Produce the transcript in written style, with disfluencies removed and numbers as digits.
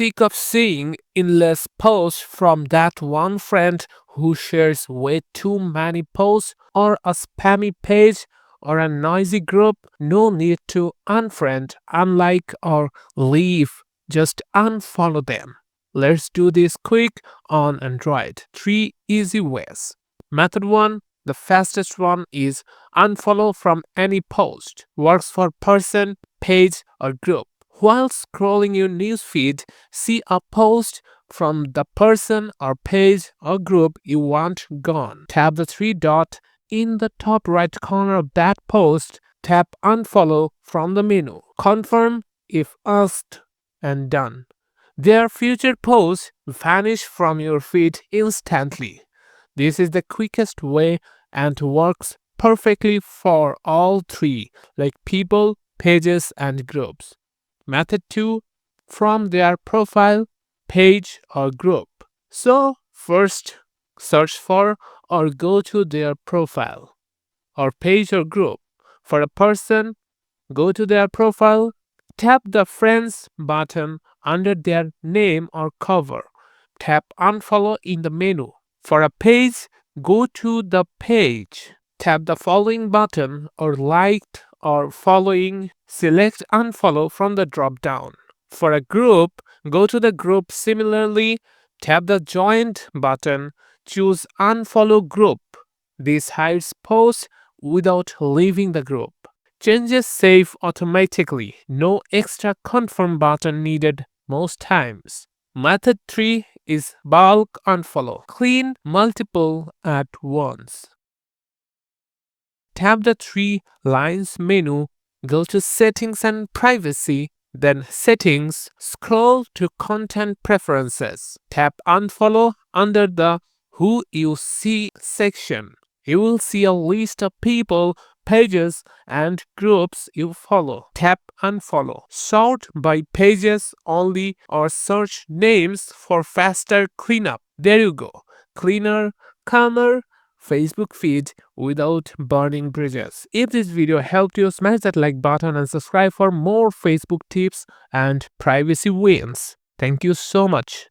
sick of seeing endless posts from that one friend who shares way too many posts, or a spammy page, or a noisy group? No need to unfriend, unlike, or leave. Just unfollow them. Let's do this quick on Android. 3 easy ways. Method 1, the fastest one, is unfollow from any post. Works for person, page, or group. While scrolling your newsfeed, see a post from the person or page or group you want gone. Tap the three dot in the top right corner of that post. Tap unfollow from the menu. Confirm if asked, and done. Their future posts vanish from your feed instantly. This is the quickest way and works perfectly for all three, like people, pages, and groups. Method 2, from their profile, page, or group. So, first, search for or go to their profile or page or group. For a person, go to their profile, tap the Friends button under their name or cover. Tap Unfollow in the menu. For a page, go to the page. Tap the Following button or Liked or Following. Select Unfollow from the drop down. For a group, go to the group. Similarly, tap the Joined button. Choose Unfollow Group. This hides posts without leaving the group. Changes save automatically. No extra confirm button needed most times. Method 3 is bulk unfollow. Clean multiple at once. Tap the three lines menu, go to Settings and Privacy, then Settings, scroll to Content Preferences. Tap Unfollow under the Who You See section. You will see a list of people, pages, and groups you follow. Tap Unfollow. Sort by pages only or search names for faster cleanup. There you go. Cleaner, calmer Facebook feed without burning bridges. If this video helped you, smash that like button and subscribe for more Facebook tips and privacy wins. Thank you so much.